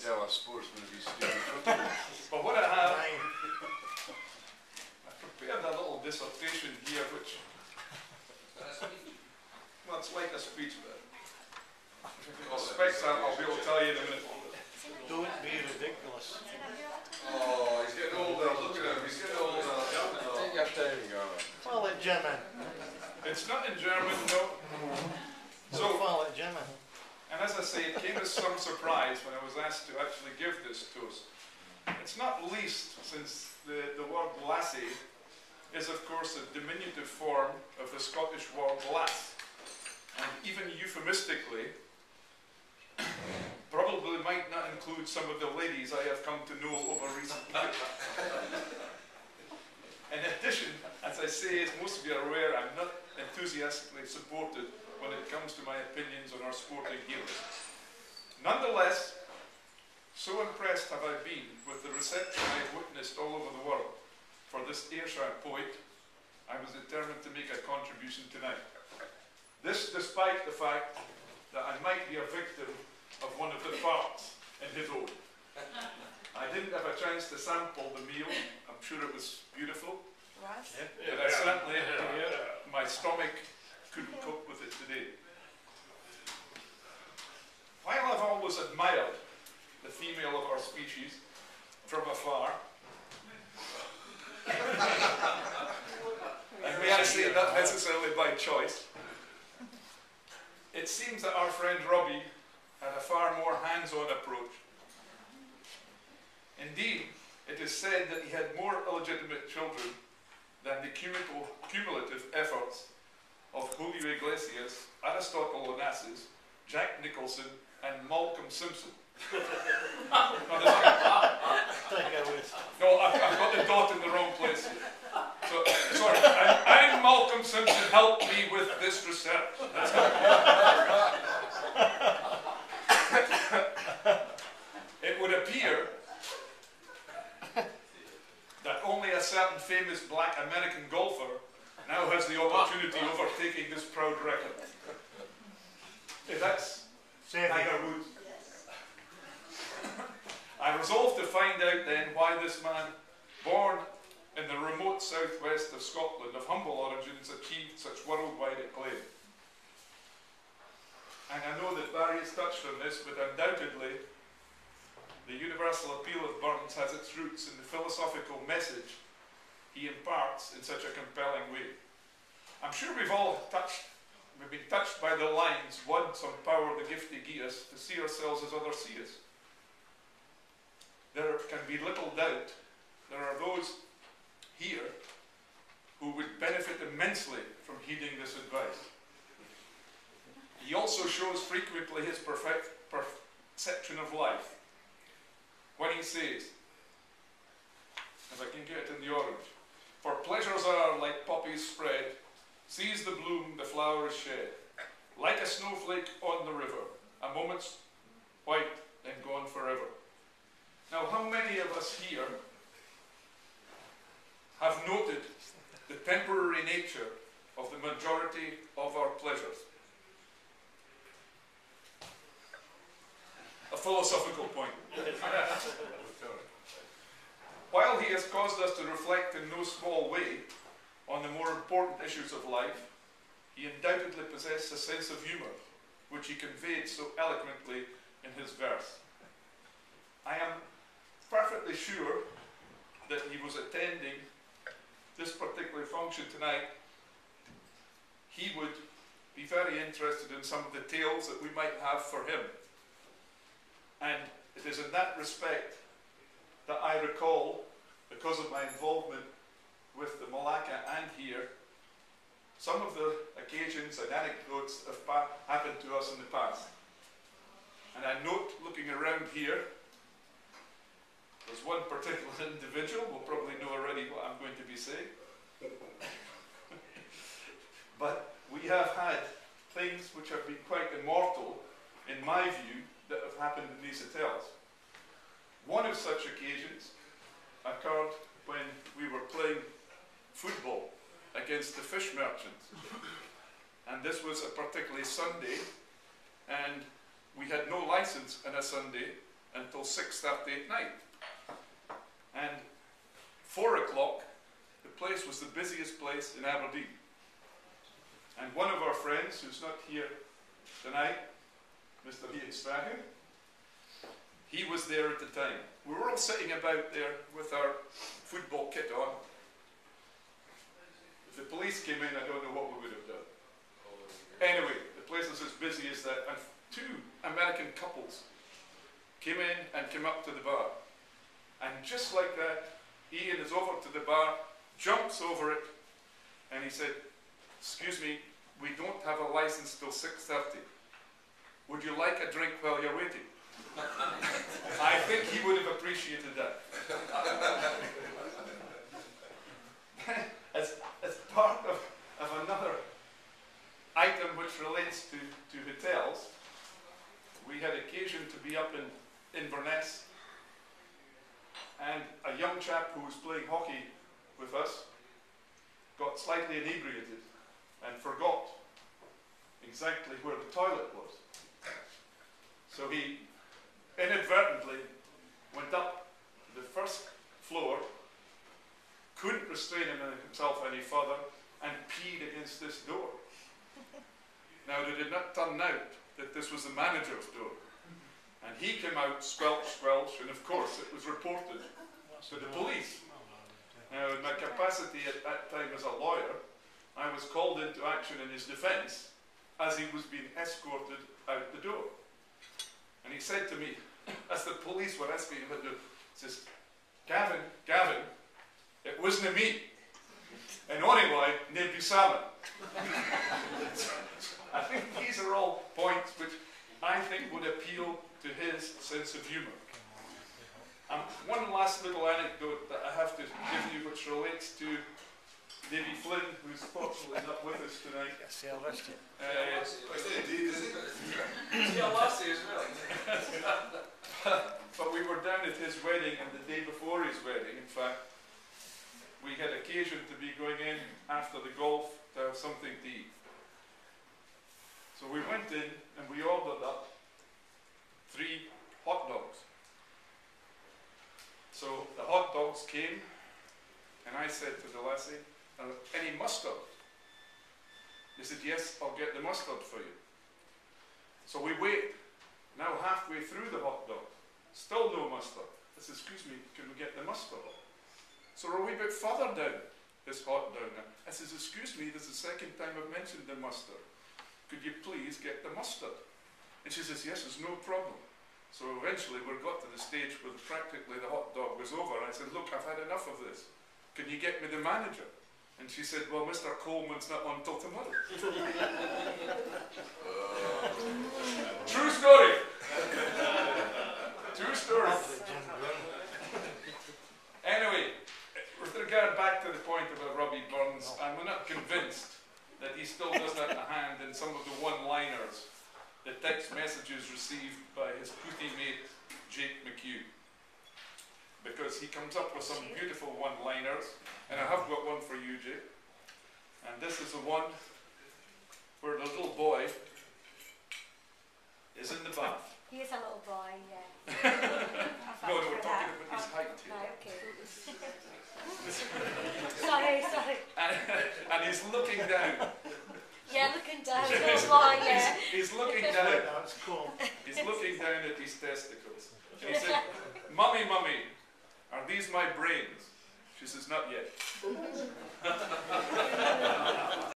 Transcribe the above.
tell a sportsman if he's doing football. But what I have, I prepared a little dissertation here, which, well, it's like a speech, but I suspect I'll be able to tell you in a minute. Don't be ridiculous. Oh, he's getting older. Look at him. He's getting older. Take your time, Gavin. Follow it, Jimmy. It's not in German, no. So, follow it, Jimmy. and as I say, it came as some surprise when I was asked to actually give this toast. It's not least since the word lassie is, of course, a diminutive form of the Scottish word lass. And even euphemistically, probably might not include some of the ladies I have come to know over recent years. In addition, as I say, as most of you are aware, I'm not enthusiastically supported when it comes to my opinions on our sporting heroes. Nonetheless, so impressed have I been with the reception I've witnessed all over the world for this Ayrshire poet, I was determined to make a contribution tonight. This despite the fact that I might be a victim of one of the parts in his ode. I didn't have a chance to sample the meal. I'm sure it was beautiful. Was? But I certainly, my stomach couldn't cope with it today. While I've always admired the female of our species from afar, and may I say not necessarily by choice, it seems that our friend Robbie had a far more hands-on approach. Indeed, it is said that he had more illegitimate children than the cumulative efforts of Julio Iglesias, Aristotle Onassis, Jack Nicholson, and Malcolm Simpson. No, I've got the dot in the wrong place. So, sorry, I'm Malcolm Simpson, help me with this research. It would appear that only a certain famous black American golfer now has the opportunity of overtaking this proud record. If that's Tiger Woods. I resolved to find out then why this man, born in the remote southwest of Scotland, of humble origins, achieved such worldwide acclaim. And I know that Barry has touched on this, but undoubtedly the universal appeal of Burns has its roots in the philosophical message he imparts in such a compelling way. I'm sure we've been touched by the lines, "Once on power the gifty gie us, to see ourselves as others see us." There can be little doubt there are those here who would benefit immensely from heeding this advice. He also shows frequently his perception of life when he says, if I can get it in the orange, "For pleasures are like poppies spread, seize the bloom, the flower is shed, like a snowflake on the river, a moment's white, then gone forever." Now, how many of us here have noted the temporary nature of the majority of our pleasures? A philosophical point. While he has caused us to reflect in no small way on the more important issues of life, he undoubtedly possessed a sense of humour, which he conveyed so eloquently in his verse. I am perfectly sure that he was attending this particular function tonight. He would be very interested in some of the tales that we might have for him. And it is in that respect that I recall, because of my involvement with the Malacca and here, some of the occasions and anecdotes that have happened to us in the past. And I note, looking around here, there's one particular individual, we'll probably know already what I'm going to be saying. But we have had things which have been quite immortal, in my view, that have happened in these hotels. One of such occasions occurred when we were playing football against the fish merchants. And this was a particularly Sunday, and we had no license on a Sunday, until 6:30 at night. And 4 o'clock, the place was the busiest place in Aberdeen. And one of our friends, who's not here tonight, Mr. Ian Strahan, he was there at the time. We were all sitting about there with our football kit on. If the police came in, I don't know what we would have done. Anyway, the place was as busy as that, and 2 American couples came in and came up to the bar. And just like that, Ian is over to the bar, jumps over it, and he said, "Excuse me, we don't have a license till 6:30. Would you like a drink while you're waiting?" I think he would have appreciated that. As part of another item which relates to hotels, we had occasion to be up in Inverness, and a young chap who was playing hockey with us got slightly inebriated and forgot exactly where the toilet was. So he inadvertently went up to the first floor, couldn't restrain himself any further, and peed against this door. Now, it did not turn out that this was the manager's door. And he came out, squelch, squelch, and of course it was reported to the police. Now, in my capacity at that time as a lawyer, I was called into action in his defence as he was being escorted out the door. And he said to me, as the police were escorting him out the door, he says, Gavin, it wasn't me. And anyway, they'd be salmon. I think these are all points which I think would appeal to his sense of humour. One last little anecdote that I have to give you which relates to Davy Flynn, who's fortunately not with us tonight. Yes, I'll rest it. But we were down at his wedding, and the day before his wedding, in fact, we had occasion to be going in after the golf to have something to eat. So we went in and we ordered up 3 hot dogs. So the hot dogs came, and I said to the lassie, "Any mustard?" They said, "Yes, I'll get the mustard for you." So we wait, now halfway through the hot dog, still no mustard. I said, "Excuse me, can we get the mustard?" So we're a wee bit further down this hot dog now. I says, "Excuse me, this is the second time I've mentioned the mustard. Could you please get the mustard?" And she says, "Yes, there's no problem." So eventually we got to the stage where practically the hot dog was over. I said, "Look, I've had enough of this. Can you get me the manager?" And she said, "Well, Mr. Coleman's not on till tomorrow." True story. True story. Anyway, with regard back to the point about Robbie Burns, I'm not convinced that he still doesn't have a hand in some of the one-liners, the text messages received by his putty mate, Jake McHugh. Because he comes up with some beautiful one-liners, and I have got one for you, Jake. And this is the one where the little boy is in the bath. He is a little boy, yeah. No, we're talking about his height here. Right, okay. sorry. And he's looking down. Yeah, looking down, little boy, yeah. He's looking down. That's cool. He's looking down at his testicles. And he said, Mummy, are these my brains?" She says, "Not yet."